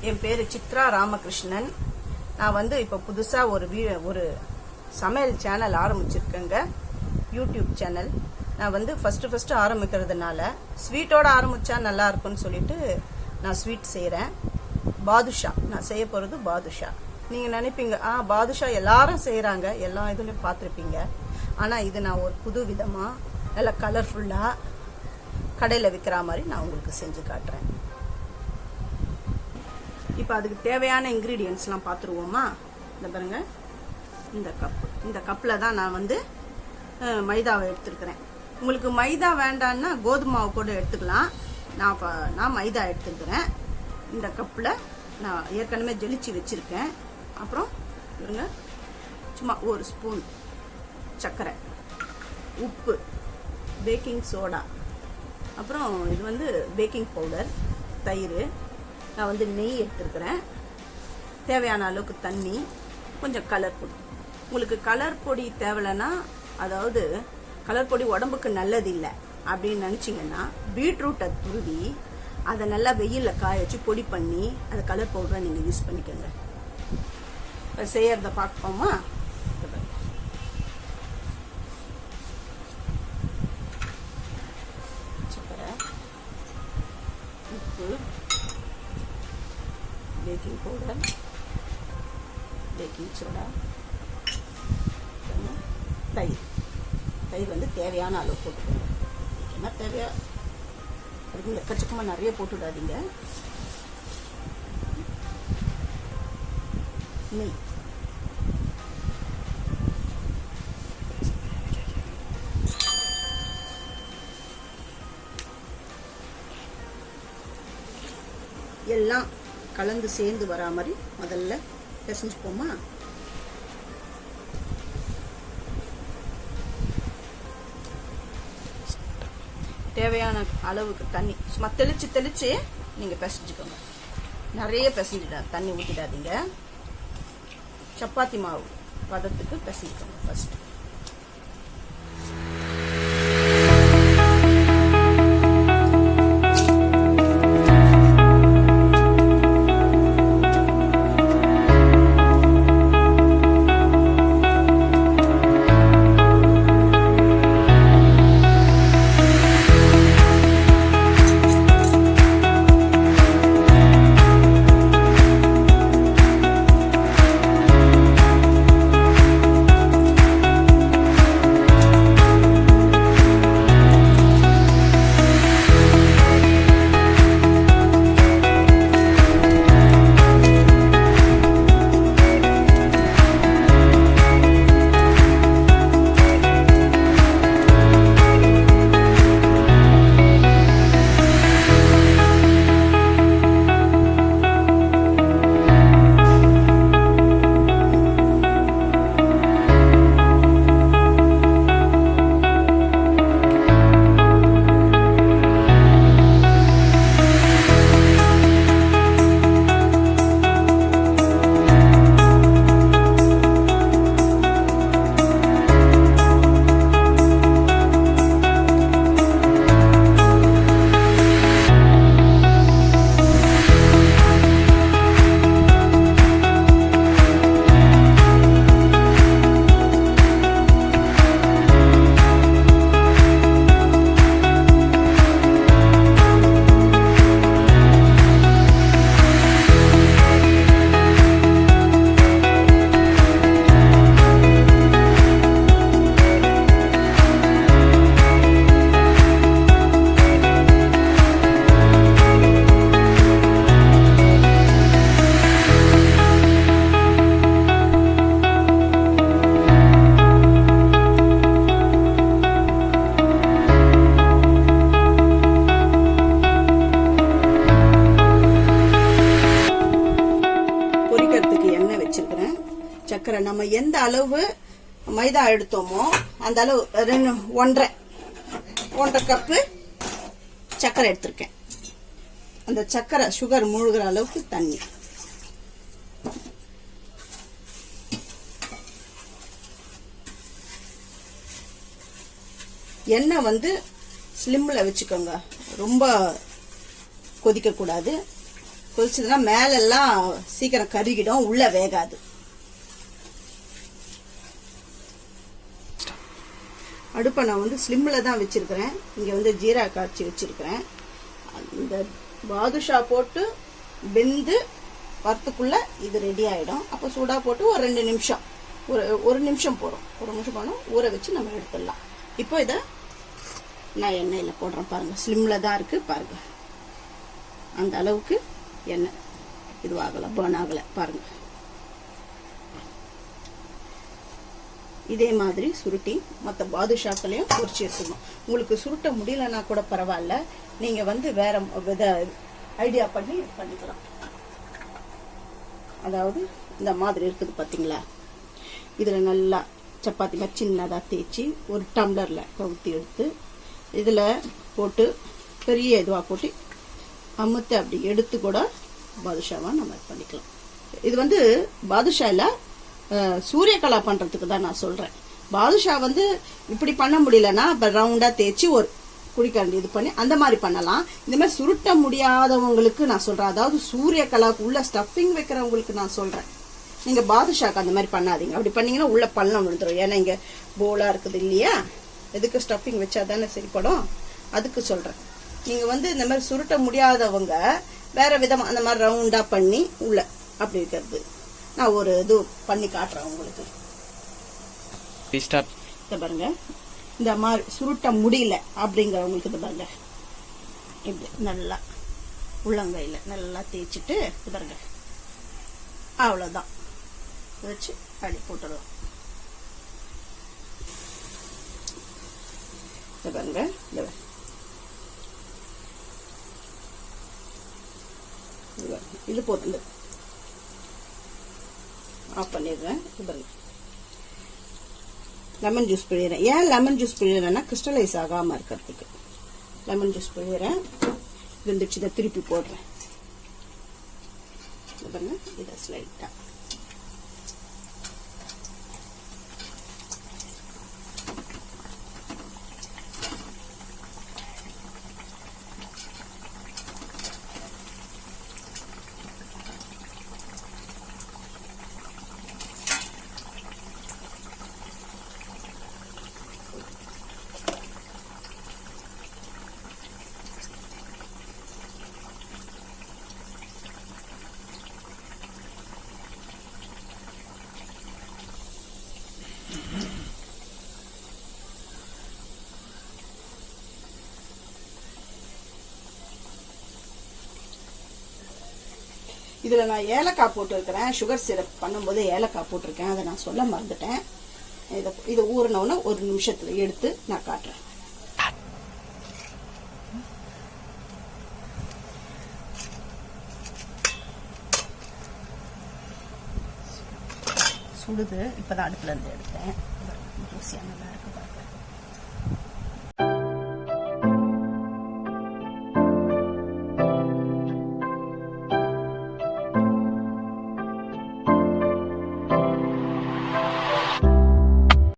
என் பேரு சித்ரா ராமகிருஷ்ணன். நான் இப்போ புதுசா ஒரு சமையல் சேனல் ஆரம்பிச்சிருக்கேங்க, யூடியூப் சேனல். நான் ஃபர்ஸ்ட் ஆரம்பிக்கிறதுனால ஸ்வீட்டோட ஆரம்பிச்சா நல்லா இருக்கும்னு சொல்லிட்டு நான் ஸ்வீட் செய்கிறேன். பாதுஷா நான் செய்ய போகிறது பாதுஷா. நீங்கள் நினைப்பீங்க பாதுஷா எல்லாரும் செய்கிறாங்க, எல்லா இதுலையும் பார்த்துருப்பீங்க. ஆனால் இது நான் ஒரு புது விதமாக நல்லா கலர்ஃபுல்லாக கடையில் விற்கிற மாதிரி நான் உங்களுக்கு செஞ்சு காட்டுறேன். இப்போ அதுக்கு தேவையான இன்க்ரீடியன்ட்ஸ்லாம் பார்த்துருவோமா? இந்த பாருங்க, இந்த கப்பில் தான் நான் மைதாவை எடுத்துருக்கிறேன். உங்களுக்கு மைதா வேண்டான்னா கோதுமை மாவு கூட எடுத்துக்கலாம். நான் மைதா எடுத்துருக்கிறேன். இந்த கப்பில் நான் ஏற்கனவே ஜெலிச்சு வச்சுருக்கேன். அப்புறம் பாருங்க, சும்மா ஒரு ஸ்பூன் சர்க்கரை, உப்பு, பேக்கிங் சோடா, அப்புறம் இது பேக்கிங் பவுடர், தயிர், நான் நெய் எடுத்துருக்கிறேன், தேவையான அளவுக்கு தண்ணி, கொஞ்சம் கலர் பொடி. உங்களுக்கு கலர் பொடி தேவையில்லைன்னா, அதாவது கலர் பொடி உடம்புக்கு நல்லது இல்லை அப்படின்னு நினச்சிங்கன்னா பீட்ரூட்டை துருவி அதை நல்லா வெயிலில் காய வச்சு பொடி பண்ணி அந்த கலர் பவுடரை நீங்கள் யூஸ் பண்ணிக்கோங்க. இப்போ செய்யறத பார்ப்போமா? சக்கரை, உப்பு, பேக்கிங் பவுடர், பேக்கிங் சோடா, தயிர். தயிர் தேவையான அளவு போட்டுக்கோங்க. என்ன தேவையா அதுக்கு எக்கச்சக்கமாக நிறைய போட்டுவிடாதீங்க. நெய், எல்லாம் கலந்து சேர்ந்து வரா மாதிரி முதல்ல பிசைஞ்சுப்போமா? தேவையான அளவுக்கு தண்ணி சும்மா தெளிச்சு நீங்கள் பிசைஞ்சுக்கோங்க. நிறைய தண்ணி ஊற்றிடாதீங்க. சப்பாத்தி மாவு பதத்துக்கு பிசைஞ்சுக்கோங்க ஃபர்ஸ்ட். சக்கரை நம்ம எந்த அளவு மைதா எடுத்தோமோ அந்த அளவு 1.5 கப்பு சக்கரை எடுத்திருக்கேன். அந்த சக்கரை சுகர் மூழ்கிற அளவுக்கு தண்ணி, எண்ணெய் ஸ்லிம்ல வச்சுக்கோங்க, ரொம்ப கொதிக்க கூடாது. கொதிச்சதுன்னா மேலெல்லாம் சீக்கிரம் கருகிடும், உள்ள வேகாது. அடுப்பை நான் வந்து ஸ்லிம்மில் தான் வச்சுருக்கிறேன். இங்கே வந்து ஜீரா காய்ச்சி வச்சுருக்கிறேன். இந்த பாதுஷா போட்டு வெந்து வரத்துக்குள்ளே இது ரெடி ஆகிடும். அப்போ சூடாக போட்டு ஒரு 2 நிமிஷம், ஒரு நிமிஷம் போகிறோம், ஒரு நிமிஷம் போனோம் ஊற வச்சு நம்ம எடுத்துடலாம். இப்போ இதை நான் எண்ணெயில் போடுறேன் பாருங்கள். ஸ்லிம்மில் தான் இருக்குது பாருங்கள். அந்த அளவுக்கு எண்ணெய் இதுவாகலை, பேர்ன் ஆகலை பாருங்கள். இதே மாதிரி சுருட்டி மற்ற பாதுஷாக்களையும் பொரிச்சு எடுத்துக்கணும். உங்களுக்கு சுருட்ட முடியலன்னா கூட பரவாயில்ல, நீங்கள் வந்து வேற ஐடியா பண்ணி பண்ணிக்கலாம். அதாவது இந்த மாதிரி இருக்குது பார்த்தீங்களா, இதில் நல்லா சப்பாத்தி மாதிரி சின்னதாக தேய்ச்சி ஒரு டம்ளரில் கவுத்தி எடுத்து இதில் போட்டு பெரிய இதுவாக போட்டு அமுத்து அப்படி எடுத்து கூட பாதுஷாவாக நம்ம பண்ணிக்கலாம். இது வந்து பாதுஷாவில் சூரியகலா பண்ணுறதுக்கு தான் நான் சொல்கிறேன். பாதுஷா வந்து இப்படி பண்ண முடியலன்னா இப்போ ரவுண்டாக தேய்ச்சி ஒரு குடிக்கரண்டி இது பண்ணி அந்த மாதிரி பண்ணலாம். இந்த மாதிரி சுருட்ட முடியாதவங்களுக்கு நான் சொல்கிறேன். அதாவது சூரியகலாவுக்கு உள்ள ஸ்டஃபிங் வைக்கிறவங்களுக்கு நான் சொல்கிறேன். நீங்கள் பாதுஷாக்கு அந்த மாதிரி பண்ணாதீங்க. அப்படி பண்ணீங்கன்னா உள்ள பள்ளம் விழுந்துடும். ஏன்னா இங்கே போலாக இருக்குது இல்லையா, எதுக்கு ஸ்டஃபிங் வச்சா தானே சரிப்படும், அதுக்கு சொல்கிறேன். நீங்கள் வந்து இந்த மாதிரி சுருட்ட முடியாதவங்க வேற விதமாக அந்த மாதிரி ரவுண்டாக பண்ணி உள்ள அப்படி இருக்கிறது நான் ஒரு இது பண்ணி காட்டுறேன் உங்களுக்கு. இதை பாருங்க, இந்த மாதிரி சுருட்ட முடியல அப்படிங்கிறவங்களுக்கு இது பாருங்க, இப்படி நல்லா உள்ளங்கையில் நல்லா தேய்ச்சிட்டு இது பாருங்க, அவ்வளோதான் வச்சு அடி போட்டுடலாம். இதை பாருங்க, இது போட்டு ஆஃப் பண்ணிடுறேன். லெமன் ஜூஸ் பிழிறேன். ஏன் லெமன் ஜூஸ் பிழிறேன்னா கிறிஸ்டலைஸ் ஆகாம இருக்கிறதுக்கு லெமன் ஜூஸ் பிழிறேன். வெந்துச்சு, இதை திருப்பி போடுறேன். இதை ஸ்லைட்டா இதில் நான் ஏலக்காய் போட்டுருக்கிறேன். சுகர் சிரப் பண்ணும்போது ஏலக்காய் போட்டிருக்கேன், அதை நான் சொல்ல மறந்துட்டேன். இதை ஊறினோன்னா ஒரு நிமிஷத்தில் எடுத்து நான் காட்டுறேன். சுடுது, இப்போதான் அடுப்புல இருந்து எடுத்தேன். ஜூசியாக நல்லா இருக்கு.